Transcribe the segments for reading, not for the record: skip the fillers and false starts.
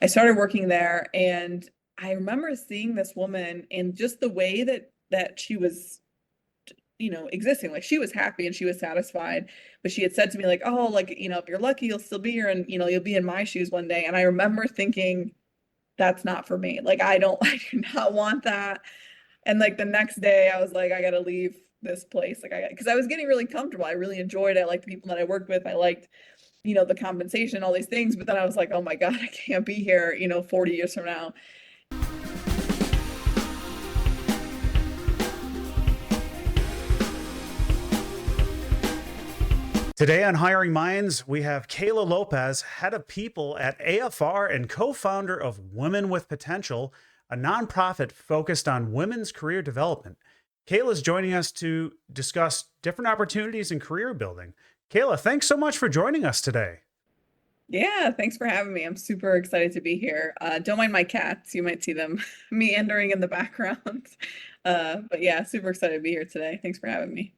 I started working there, and I remember seeing this woman and just the way that she was, existing. Like she was happy and she was satisfied, but she had said to me like, "Oh, like, if you're lucky, you'll still be here and, you'll be in my shoes one day." And I remember thinking, that's not for me. Like I don't I do not want that. And like the next day I was like, I gotta leave this place. Like because I was getting really comfortable. I really enjoyed it. I liked the people that I worked with. I liked, the compensation, all these things. But then I was like, oh my God, I can't be here, 40 years from now. Today on Hiring Minds, we have Kayla Lopez, head of people at AFR and co founder of Women with Potential, a nonprofit focused on women's career development. Kayla is joining us to discuss different opportunities in career building. Kayla, thanks so much for joining us today. Yeah, thanks for having me. I'm super excited to be here. Don't mind my cats. You might see them meandering in the background. But yeah, super excited to be here today. Thanks for having me.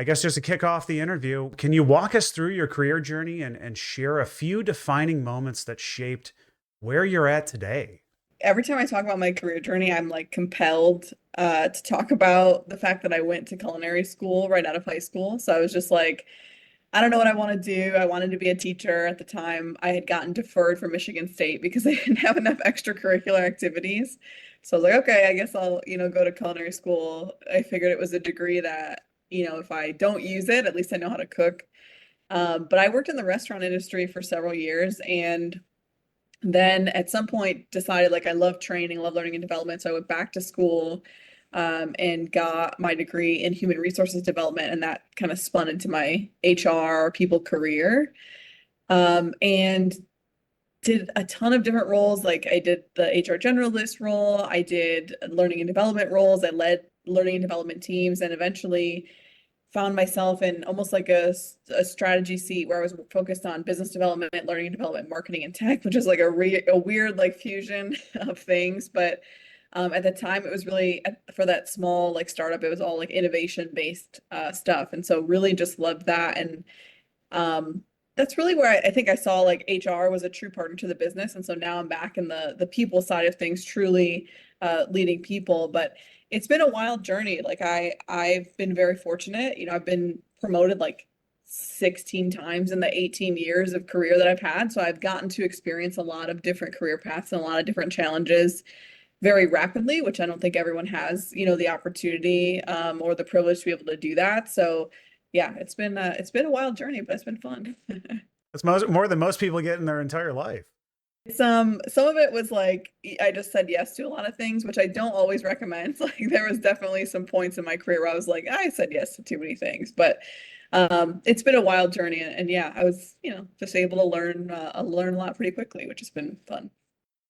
I guess just to kick off the interview, can you walk us through your career journey and share a few defining moments that shaped where you're at today? Every time I talk about my career journey, I'm like compelled to talk about the fact that I went to culinary school right out of high school. So I was just like, I don't know what I want to do. I wanted to be a teacher at the time. I had gotten deferred from Michigan State because I didn't have enough extracurricular activities. So I was like, okay, I guess I'll, go to culinary school. I figured it was a degree that, if I don't use it, at least I know how to cook. But I worked in the restaurant industry for several years, and then at some point decided like I love training, love learning and development. So I went back to school and got my degree in human resources development, and that kind of spun into my HR people career. And did a ton of different roles. Like I did the HR generalist role, I did learning and development roles, I led learning and development teams, and eventually found myself in almost like a strategy seat where I was focused on business development, learning and development, marketing and tech, which is like a weird like fusion of things. But at the time, it was really for that small like startup, it was all like innovation based stuff. And so really just loved that. And that's really where I think I saw like HR was a true partner to the business. And so now I'm back in the people side of things, truly leading people. But it's been a wild journey. Like I've been very fortunate. I've been promoted like 16 times in the 18 years of career that I've had. So I've gotten to experience a lot of different career paths and a lot of different challenges very rapidly, which I don't think everyone has, the opportunity or the privilege to be able to do that. So yeah, it's been a wild journey, but it's been fun. That's more than most people get in their entire life. Some of it was like I just said yes to a lot of things, which I don't always recommend. Like there was definitely some points in my career where I was like, I said yes to too many things, but it's been a wild journey, and yeah, I was, just able to learn a lot pretty quickly, which has been fun.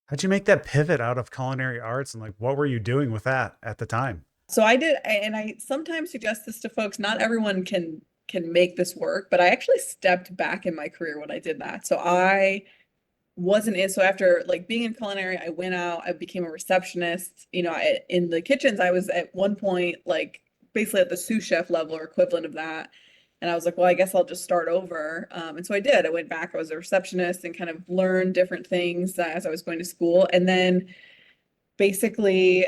How'd you make that pivot out of culinary arts and like what were you doing with that at the time? So I did, and I sometimes suggest this to folks. Not everyone can make this work, but I actually stepped back in my career when I did that. So I wasn't in. So after like being in culinary, I went out, I became a receptionist. In the kitchens, I was at one point like basically at the sous chef level or equivalent of that. And I was like, well, I guess I'll just start over. And so I did. I went back, I was a receptionist and kind of learned different things as I was going to school. And then basically,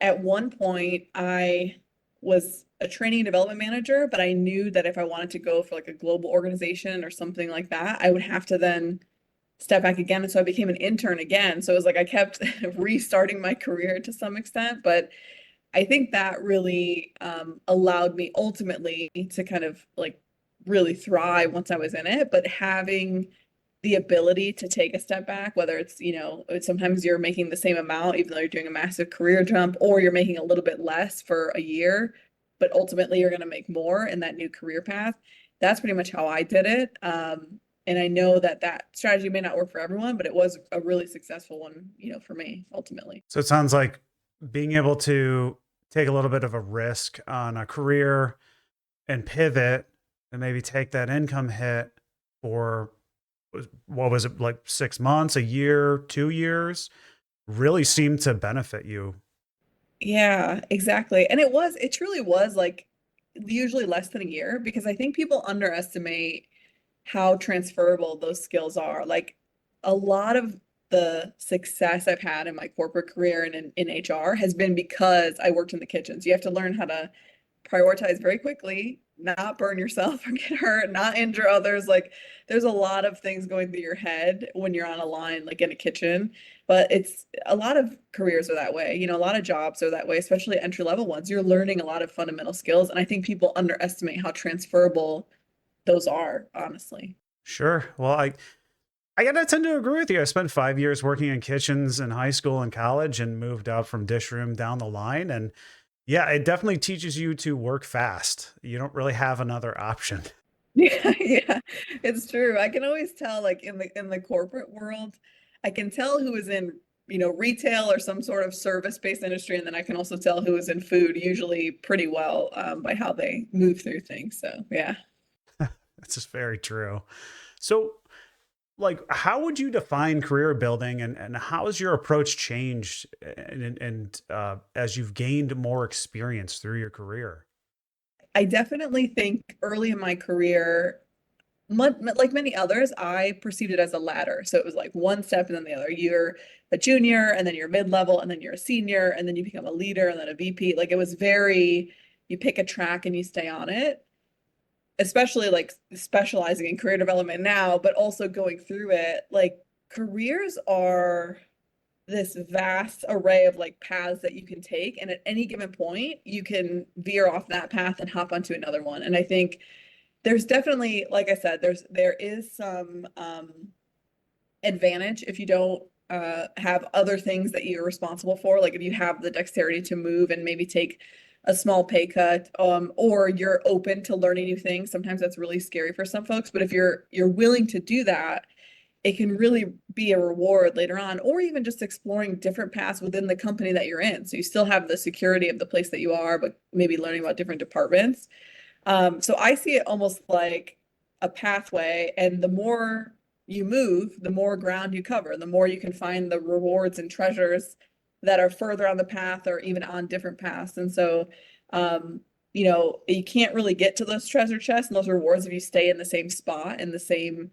at one point, I was a training and development manager, but I knew that if I wanted to go for like a global organization or something like that, I would have to then step back again. And so I became an intern again. So it was like I kept restarting my career to some extent, but I think that really allowed me ultimately to kind of like really thrive once I was in it. But having the ability to take a step back, whether it's, sometimes you're making the same amount, even though you're doing a massive career jump, or you're making a little bit less for a year, but ultimately you're going to make more in that new career path. That's pretty much how I did it. And I know that that strategy may not work for everyone, but it was a really successful one, for me ultimately. So it sounds like being able to take a little bit of a risk on a career and pivot and maybe take that income hit for what was it, like 6 months, a year, 2 years, really seemed to benefit you. Yeah, exactly. And it truly was like usually less than a year because I think people underestimate how transferable those skills are. Like a lot of the success I've had in my corporate career and in HR has been because I worked in the kitchens. You have to learn how to prioritize very quickly, not burn yourself or get hurt, not injure others. Like there's a lot of things going through your head when you're on a line, like in a kitchen. But it's a lot of careers are that way. A lot of jobs are that way, especially entry level ones. You're learning a lot of fundamental skills. And I think people underestimate how transferable those are, honestly. Sure. Well, I gotta tend to agree with you. I spent 5 years working in kitchens in high school and college and moved up from dish room down the line. And yeah, it definitely teaches you to work fast. You don't really have another option. Yeah, yeah, it's true. I can always tell, like in the corporate world, I can tell who is in, retail or some sort of service-based industry, and then I can also tell who is in food, usually pretty well, by how they move through things. So yeah. This is very true. So, like, how would you define career building, and how has your approach changed and as you've gained more experience through your career? I definitely think early in my career, like many others, I perceived it as a ladder. So it was like one step and then the other. You're a junior and then you're mid-level and then you're a senior and then you become a leader and then a VP. Like it was very, you pick a track and you stay on it, especially like specializing in career development now, but also going through it. Like careers are this vast array of like paths that you can take. And at any given point, you can veer off that path and hop onto another one. And I think there's definitely, like I said, there is some advantage if you don't have other things that you're responsible for. Like if you have the dexterity to move and maybe take a small pay cut, or you're open to learning new things. Sometimes that's really scary for some folks, but if you're willing to do that, it can really be a reward later on, or even just exploring different paths within the company that you're in. So you still have the security of the place that you are, but maybe learning about different departments. So I see it almost like a pathway, and the more you move, the more ground you cover, the more you can find the rewards and treasures that are further on the path or even on different paths. And so, you can't really get to those treasure chests and those rewards if you stay in the same spot in the same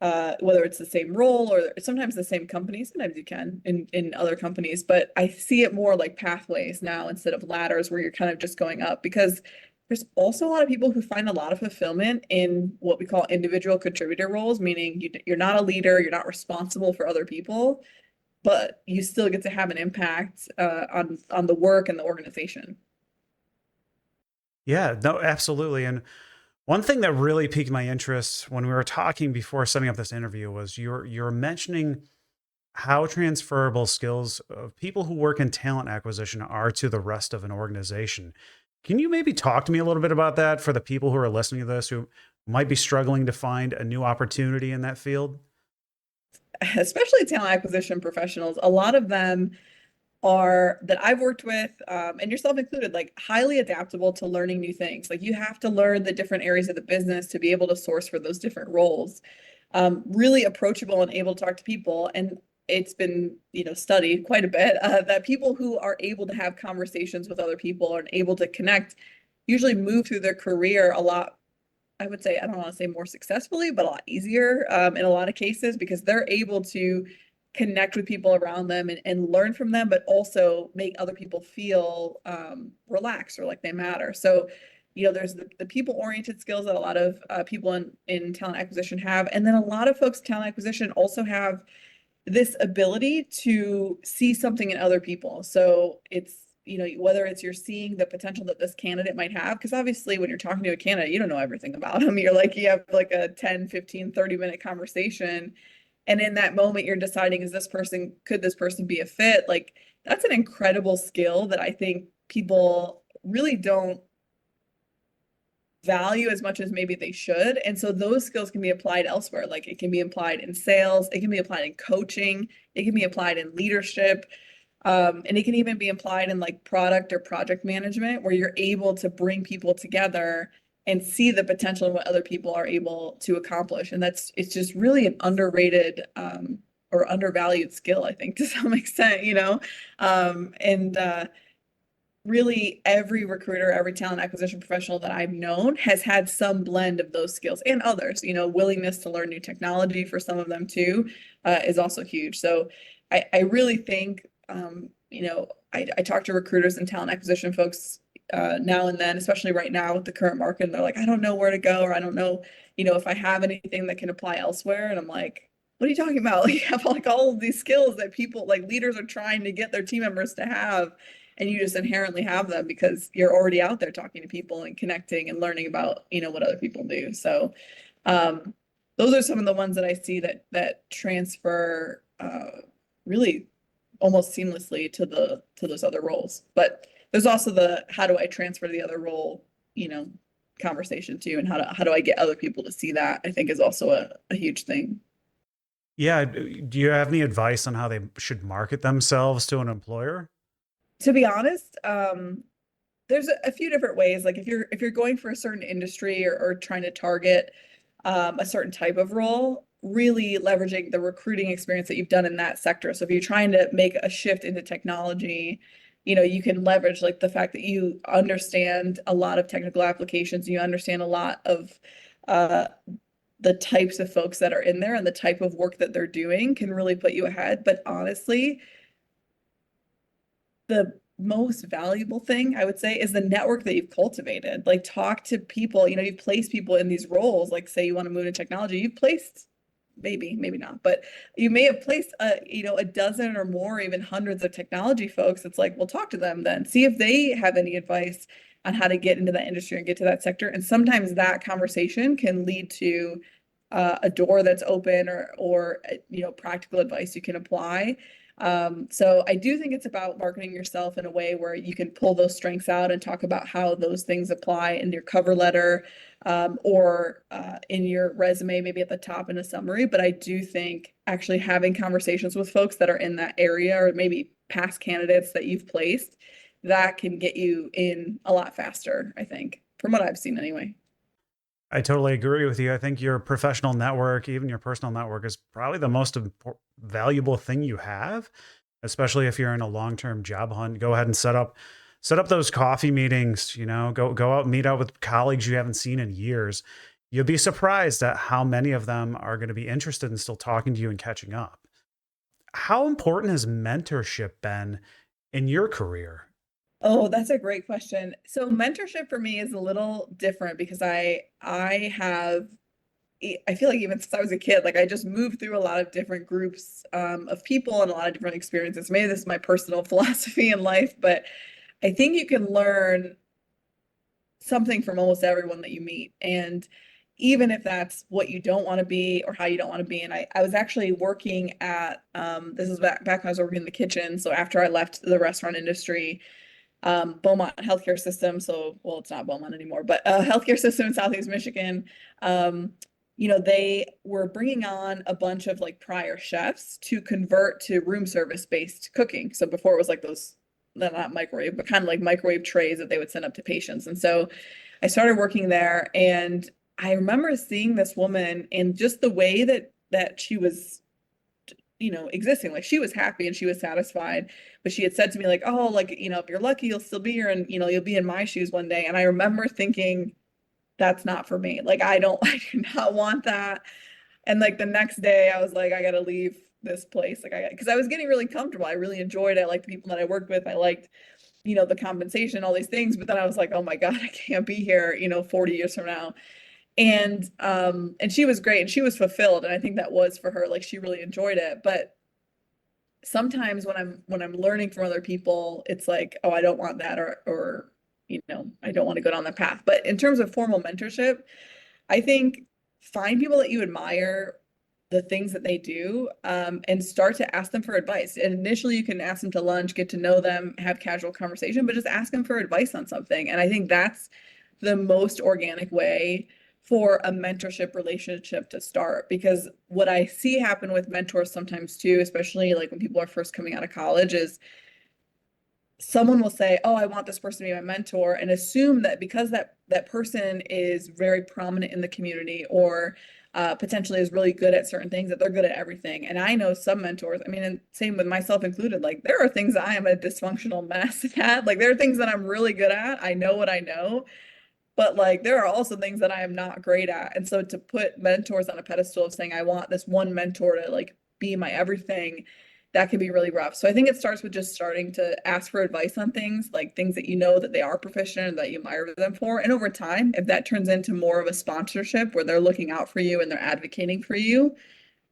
whether it's the same role or sometimes the same company. Sometimes you can in other companies, but I see it more like pathways now instead of ladders where you're kind of just going up, because there's also a lot of people who find a lot of fulfillment in what we call individual contributor roles, meaning you're not a leader, you're not responsible for other people, but you still get to have an impact on the work and the organization. Yeah, no, absolutely. And one thing that really piqued my interest when we were talking before setting up this interview was you're mentioning how transferable skills of people who work in talent acquisition are to the rest of an organization. Can you maybe talk to me a little bit about that for the people who are listening to this who might be struggling to find a new opportunity in that field? Especially talent acquisition professionals, a lot of them are that I've worked with, and yourself included, like highly adaptable to learning new things. Like you have to learn the different areas of the business to be able to source for those different roles. Really approachable and able to talk to people. And it's been, studied quite a bit, that people who are able to have conversations with other people and able to connect usually move through their career a lot. I would say, I don't want to say more successfully, but a lot easier, in a lot of cases, because they're able to connect with people around them and learn from them, but also make other people feel relaxed or like they matter. So, there's the people-oriented skills that a lot of people in talent acquisition have. And then a lot of folks in talent acquisition also have this ability to see something in other people. So it's, whether it's you're seeing the potential that this candidate might have, because obviously when you're talking to a candidate, you don't know everything about them. You're like, you have like a 10, 15, 30-minute conversation. And in that moment, you're deciding, could this person be a fit? Like that's an incredible skill that I think people really don't value as much as maybe they should. And so those skills can be applied elsewhere. Like it can be applied in sales, it can be applied in coaching, it can be applied in leadership. And it can even be applied in like product or project management, where you're able to bring people together and see the potential in what other people are able to accomplish. And it's just really an underrated or undervalued skill, I think, to some extent, and really every recruiter, every talent acquisition professional that I've known has had some blend of those skills and others. Willingness to learn new technology for some of them too, is also huge. So I really think, I talk to recruiters and talent acquisition folks now and then, especially right now with the current market, and they're like, I don't know where to go, or I don't know, if I have anything that can apply elsewhere. And I'm like, what are you talking about? Like, you have like all of these skills that people like leaders are trying to get their team members to have, and you just inherently have them because you're already out there talking to people and connecting and learning about, what other people do. So um, those are some of the ones that I see that transfer really almost seamlessly to those other roles. But there's also the how do I transfer to the other role, you know, conversation too, and how do I get other people to see that, I think is also a huge thing. Yeah. Do you have any advice on how they should market themselves to an employer? To be honest, there's a few different ways. Like if you're going for a certain industry or trying to target a certain type of role, really leveraging the recruiting experience that you've done in that sector. So if you're trying to make a shift into technology, you can leverage like the fact that you understand a lot of technical applications, you understand a lot of uh, the types of folks that are in there and the type of work that they're doing can really put you ahead. But honestly, the most valuable thing I would say is the network that you've cultivated. Like talk to people, you've placed people in these roles. Like say you want to move into technology, you've placed maybe not, but you may have placed a dozen or more, even hundreds of technology folks. It's like, well, talk to them then, see if they have any advice on how to get into that industry and get to that sector. And sometimes that conversation can lead to a door that's open or practical advice you can apply. So I do think it's about marketing yourself in a way where you can pull those strengths out and talk about how those things apply in your cover letter, or in your resume, maybe at the top in a summary. But I do think actually having conversations with folks that are in that area or maybe past candidates that you've placed, that can get you in a lot faster, I think, from what I've seen anyway. I totally agree with you. I think your professional network, even your personal network, is probably the most valuable thing you have, especially if you're in a long-term job hunt. Go ahead and set up those coffee meetings, go out and meet out with colleagues you haven't seen in years. You'll be surprised at how many of them are going to be interested in still talking to you and catching up. How important has mentorship been in your career? Oh, that's a great question. So mentorship for me is a little different because I have I feel like even since I was a kid, like I just moved through a lot of different groups of people and a lot of different experiences. Maybe this is my personal philosophy in life, but I think you can learn something from almost everyone that you meet. And even if that's what you don't want to be or how you don't want to be. And I was actually working at, this is back when I was working in the kitchen. So after I left the restaurant industry, Beaumont healthcare system. So, well, it's not Beaumont anymore, but a healthcare system in Southeast Michigan. Um, they were bringing on a bunch of like prior chefs to convert to room service based cooking. So before it was like those, not microwave, but kind of like microwave trays that they would send up to patients. And so I started working there, and I remember seeing this woman and just the way that she was existing. Like she was happy and she was satisfied, but she had said to me like, oh, like, if you're lucky, you'll still be here and, you'll be in my shoes one day. And I remember thinking, that's not for me. Like, I do not want that. And like the next day I was like, I gotta leave this place. Like because I was getting really comfortable. I really enjoyed it. I liked the people that I worked with. I liked, the compensation, all these things. But then I was like, oh my God, I can't be here, 40 years from now. And she was great and she was fulfilled. And I think that was for her, like she really enjoyed it. But sometimes when I'm learning from other people, it's like, oh, I don't want that, or I don't want to go down that path. But in terms of formal mentorship, I think find people that you admire, the things that they do, and start to ask them for advice. And initially, you can ask them to lunch, get to know them, have casual conversation, but just ask them for advice on something. And I think that's the most organic way for a mentorship relationship to start. Because what I see happen with mentors sometimes too, especially like when people are first coming out of college, is someone will say, "Oh, I want this person to be my mentor," and assume that because that person is very prominent in the community, or potentially is really good at certain things, that they're good at everything. And I know some mentors, I mean, and same with myself included, like there are things I am a dysfunctional mess at. Like there are things that I'm really good at. I know what I know, but like there are also things that I am not great at. And so to put mentors on a pedestal of saying I want this one mentor to like be my everything, that can be really rough. So I think it starts with just starting to ask for advice on things, like things that you know that they are proficient and that you admire them for. And over time, if that turns into more of a sponsorship where they're looking out for you and they're advocating for you,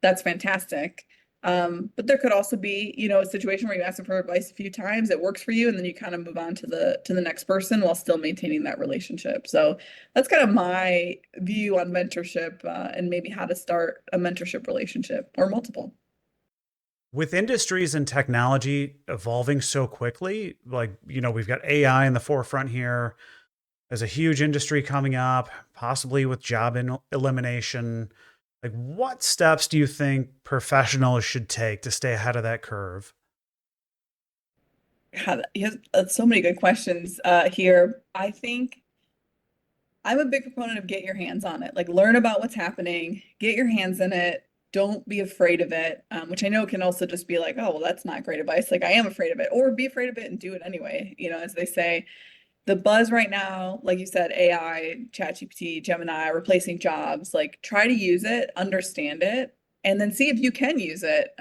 that's fantastic. But there could also be, a situation where you ask them for advice a few times, it works for you, and then you kind of move on to the next person while still maintaining that relationship. So that's kind of my view on mentorship, and maybe how to start a mentorship relationship or multiple. With industries and technology evolving so quickly, like, we've got AI in the forefront here. There's a huge industry coming up, possibly with job elimination. Like, what steps do you think professionals should take to stay ahead of that curve? God, he has so many good questions here. I think I'm a big proponent of get your hands on it. Like learn about what's happening, get your hands in it. Don't be afraid of it, which I know can also just be like, oh, well, that's not great advice. Like I am afraid of it, or be afraid of it and do it anyway. As they say, the buzz right now, like you said, AI, ChatGPT, Gemini, replacing jobs. Like try to use it, understand it, and then see if you can use it.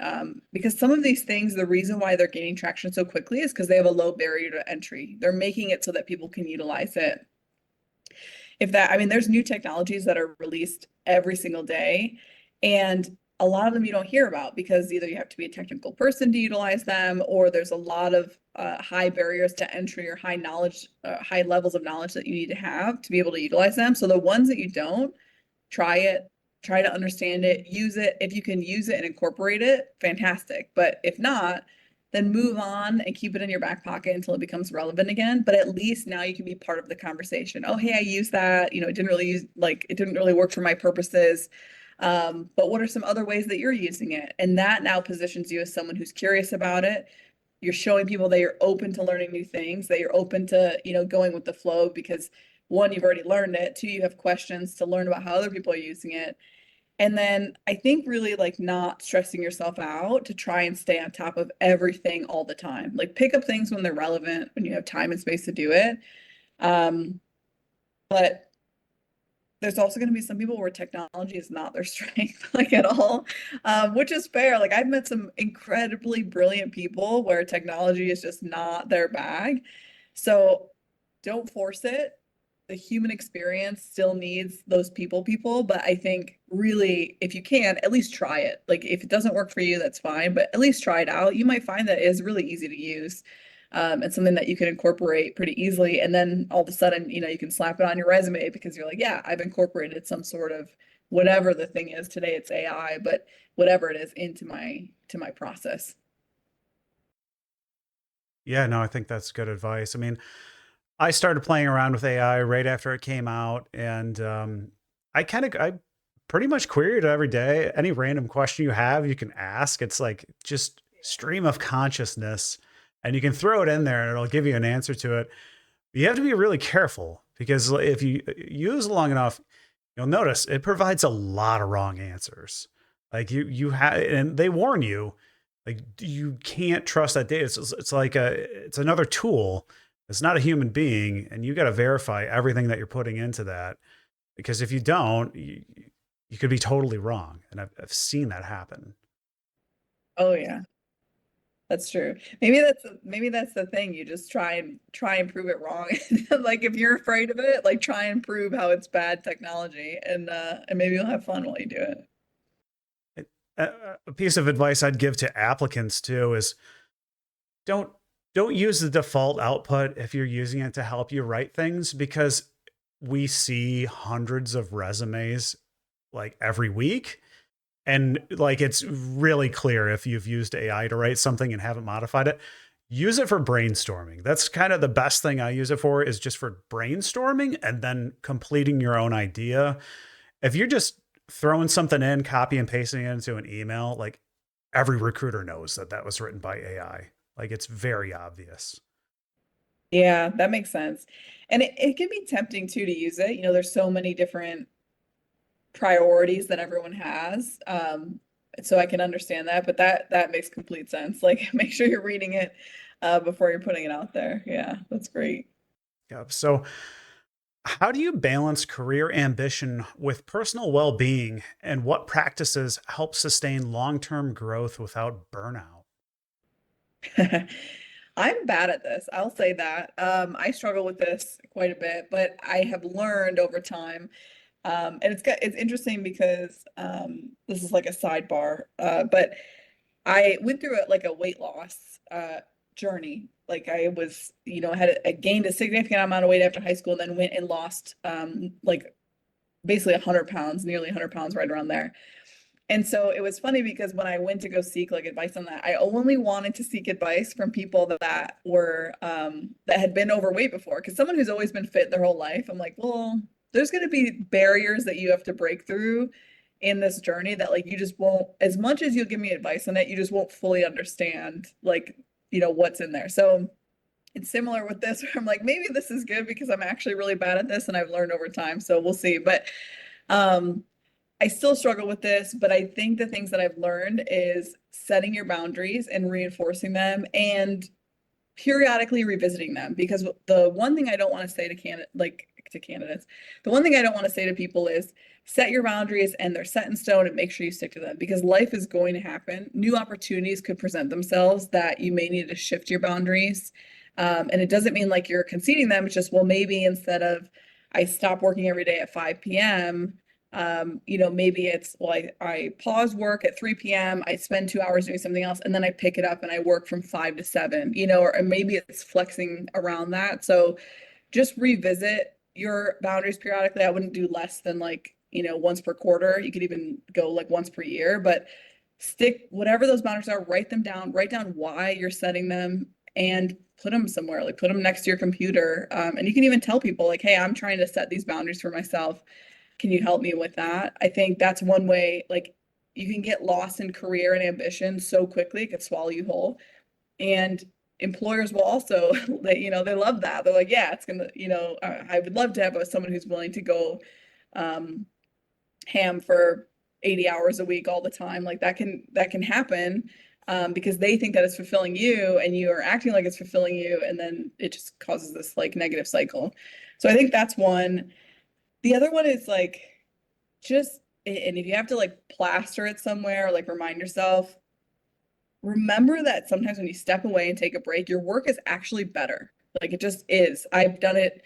Because some of these things, the reason why they're gaining traction so quickly is because they have a low barrier to entry. They're making it so that people can utilize it. If that, I mean, there's new technologies that are released every single day, and a lot of them you don't hear about because either you have to be a technical person to utilize them, or there's a lot of high barriers to entry or high knowledge, high levels of knowledge that you need to have to be able to utilize them. So the ones that you don't, try it, try to understand it, use it. If you can use it and incorporate it, fantastic. But if not, then move on and keep it in your back pocket until it becomes relevant again. But at least now you can be part of the conversation. Oh, hey, I used that. It didn't really it didn't really work for my purposes. But what are some other ways that you're using it? And that now positions you as someone who's curious about it. You're showing people that you're open to learning new things, that you're open to, going with the flow because one, you've already learned it. Two, you have questions to learn about how other people are using it. And then I think really like not stressing yourself out to try and stay on top of everything all the time. Like pick up things when they're relevant, when you have time and space to do it. Um, but there's also going to be some people where technology is not their strength, like at all, which is fair. Like I've met some incredibly brilliant people where technology is just not their bag. So don't force it. The human experience still needs those people, but I think really, if you can, at least try it. Like if it doesn't work for you, that's fine, but at least try it out. You might find that it is really easy to use. And something that you can incorporate pretty easily. And then all of a sudden, you can slap it on your resume because you're like, yeah, I've incorporated some sort of whatever the thing is. Today it's AI, but whatever it is into my process. Yeah, no, I think that's good advice. I mean, I started playing around with AI right after it came out, and I pretty much query it every day. Any random question you have, you can ask. It's like just stream of consciousness, and you can throw it in there, and it'll give you an answer to it. You have to be really careful because if you use it long enough, you'll notice it provides a lot of wrong answers. Like you have, and they warn you, like you can't trust that data. It's like it's another tool. It's not a human being, and you got to verify everything that you're putting into that because if you don't, you could be totally wrong. And I've seen that happen. Oh yeah. That's true. Maybe that's the thing. You just try and prove it wrong. Like if you're afraid of it, like try and prove how it's bad technology and maybe you'll have fun while you do it. A piece of advice I'd give to applicants too is don't don't use the default output if you're using it to help you write things because we see hundreds of resumes like every week. And like it's really clear if you've used AI to write something and haven't modified it. Use it for brainstorming. That's kind of the best thing I use it for is just for brainstorming and then completing your own idea. If you're just throwing something in, copy and pasting it into an email, like every recruiter knows that that was written by AI. Like it's very obvious. Yeah, that makes sense. And it can be tempting too to use it. There's so many different priorities that everyone has. So I can understand that, but that makes complete sense. Like make sure you're reading it before you're putting it out there. Yeah, that's great. Yep. So, how do you balance career ambition with personal well being, and what practices help sustain long term growth without burnout? I'm bad at this. I'll say that. I struggle with this quite a bit, but I have learned over time. And it's interesting because this is like a sidebar, but I went through it like a weight loss journey. Like I was, I gained a significant amount of weight after high school, and then went and lost like basically 100 pounds, nearly 100 pounds, right around there. And so it was funny because when I went to go seek like advice on that, I only wanted to seek advice from people that were that had been overweight before. Because someone who's always been fit their whole life, I'm like, well, there's going to be barriers that you have to break through in this journey that like you just won't, as much as you'll give me advice on it, you just won't fully understand like, what's in there. So it's similar with this where I'm like, maybe this is good because I'm actually really bad at this and I've learned over time. So we'll see. But um I still struggle with this, but I think the things that I've learned is setting your boundaries and reinforcing them and periodically revisiting them. Because the one thing I don't want to say to candidates, the one thing I don't want to say to people is set your boundaries and they're set in stone and make sure you stick to them because life is going to happen. New opportunities could present themselves that you may need to shift your boundaries. And it doesn't mean like you're conceding them. It's just, well, maybe instead of I stop working every day at 5 p.m., maybe it's, well, I pause work at 3 p.m., I spend 2 hours doing something else, and then I pick it up and I work from 5 to 7, or maybe it's flexing around that. So just revisit your boundaries periodically. I wouldn't do less than like, once per quarter. You could even go like once per year, but stick whatever those boundaries are, write down why you're setting them and put them somewhere, like put them next to your computer. And you can even tell people like, hey, I'm trying to set these boundaries for myself. Can you help me with that? I think that's one way, like you can get lost in career and ambition so quickly, it could swallow you whole. And employers will also, they love that. They're like, yeah, it's gonna, I would love to have someone who's willing to go um, ham for 80 hours a week all the time. Like that can happen because they think that it's fulfilling you and you are acting like it's fulfilling you. And then it just causes this like negative cycle. So I think that's one. The other one is like, just, and if you have to like plaster it somewhere, like remind yourself, remember that sometimes when you step away and take a break, your work is actually better. Like it just is. I've done it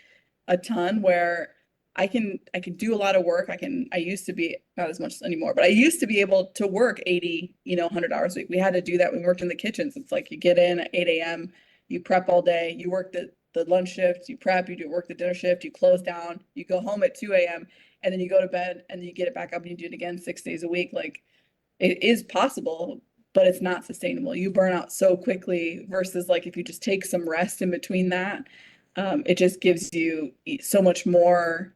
a ton where I can do a lot of work. I used to be not as much anymore, but I used to be able to work 80, 100 hours a week. We had to do that when we worked in the kitchens. It's like you get in at 8 a.m., you prep all day, you work the lunch shift, you prep, you do work the dinner shift, you close down, you go home at 2 a.m., and then you go to bed and then you get it back up and you do it again 6 days a week. Like it is possible, but it's not sustainable. You burn out so quickly versus like if you just take some rest in between that, it just gives you so much more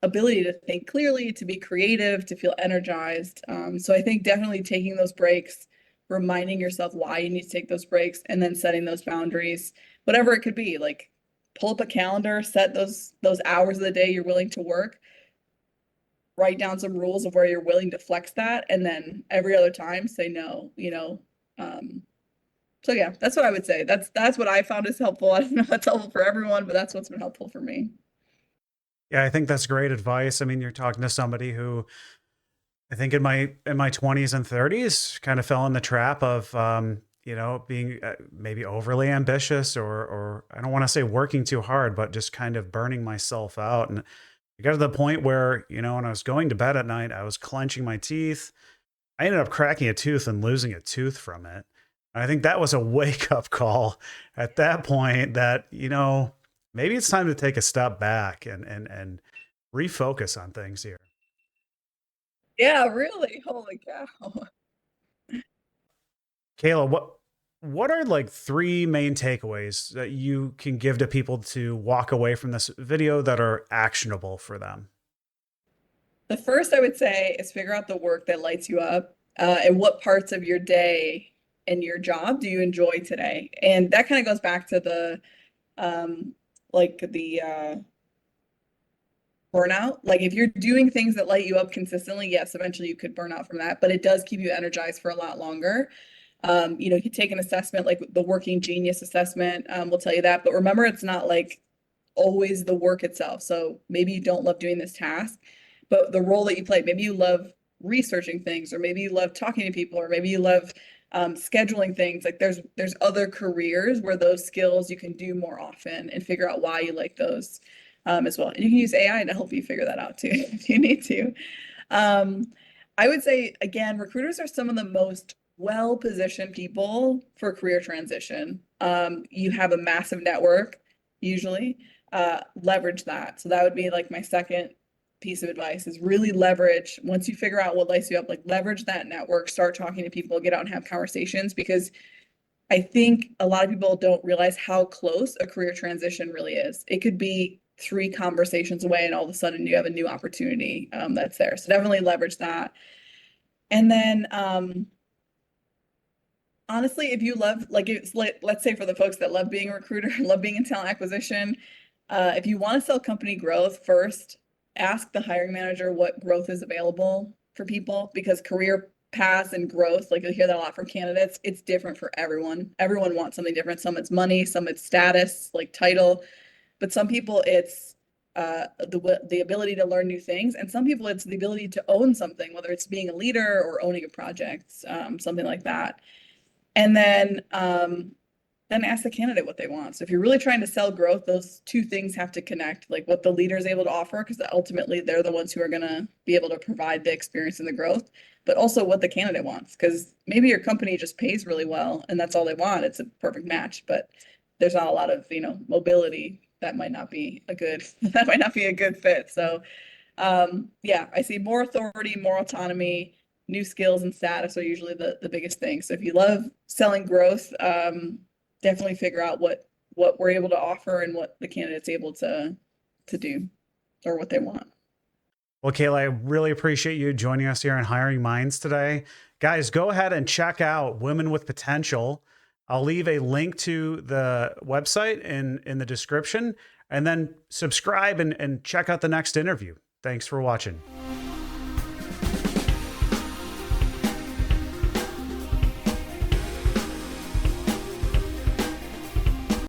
ability to think clearly, to be creative, to feel energized. So I think definitely taking those breaks, reminding yourself why you need to take those breaks, and then setting those boundaries, whatever it could be. Like pull up a calendar, set those hours of the day you're willing to work, write down some rules of where you're willing to flex that, and then every other time say no. Um, so yeah, that's what I would say. That's what I found is helpful. I don't know if that's helpful for everyone, but that's what's been helpful for me. Yeah, I think that's great advice. I mean, you're talking to somebody who I think in my 20s and 30s kind of fell in the trap of being maybe overly ambitious or I don't want to say working too hard, but just kind of burning myself out. And I got to the point where, when I was going to bed at night, I was clenching my teeth. I ended up cracking a tooth and losing a tooth from it. I think that was a wake up call at that point that, maybe it's time to take a step back and refocus on things here. Yeah, really. Holy cow. Kayla, what are like three main takeaways that you can give to people to walk away from this video that are actionable for them? The first I would say is figure out the work that lights you up, and what parts of your day and your job do you enjoy today? And that kind of goes back to the um like burnout. Like if you're doing things that light you up consistently, yes, eventually you could burn out from that, but it does keep you energized for a lot longer. You can take an assessment like the Working Genius assessment, will tell you that. But remember, it's not like always the work itself. So maybe you don't love doing this task, but the role that you play, maybe you love researching things, or maybe you love talking to people, or maybe you love scheduling things. Like there's other careers where those skills you can do more often and figure out why you like those as well. And you can use AI to help you figure that out too if you need to. Um, I would say again, recruiters are some of the most well-positioned people for career transition. You have a massive network, usually. Leverage that. So that would be like my second piece of advice is really leverage. Once you figure out what lights you up, like leverage that network, start talking to people, get out and have conversations, because I think a lot of people don't realize how close a career transition really is. It could be three conversations away and all of a sudden you have a new opportunity that's there. So definitely leverage that. And then honestly, if you love, like, it's like, let's say for the folks that love being a recruiter, love being in talent acquisition, if you want to sell company growth, first ask the hiring manager what growth is available for people, because career paths and growth, like, you'll hear that a lot from candidates, it's different for everyone. Everyone wants something different. Some it's money, some it's status, like title, but some people it's the ability to learn new things, and some people it's the ability to own something, whether it's being a leader or owning a project, something like that. And then ask the candidate what they want. So if you're really trying to sell growth, those two things have to connect, like what the leader is able to offer, because ultimately they're the ones who are going to be able to provide the experience and the growth, but also what the candidate wants. Because maybe your company just pays really well and that's all they want. It's a perfect match, but there's not a lot of, mobility. That might not be a good, that might not be a good fit. So yeah, I see more authority, more autonomy, new skills and status are usually the biggest thing. So if you love selling growth, definitely figure out what we're able to offer and what the candidate's able to do or what they want. Well, Kayla, I really appreciate you joining us here on Hiring Minds today. Guys, go ahead and check out Women with Potential. I'll leave a link to the website in the description, and then subscribe and check out the next interview. Thanks for watching.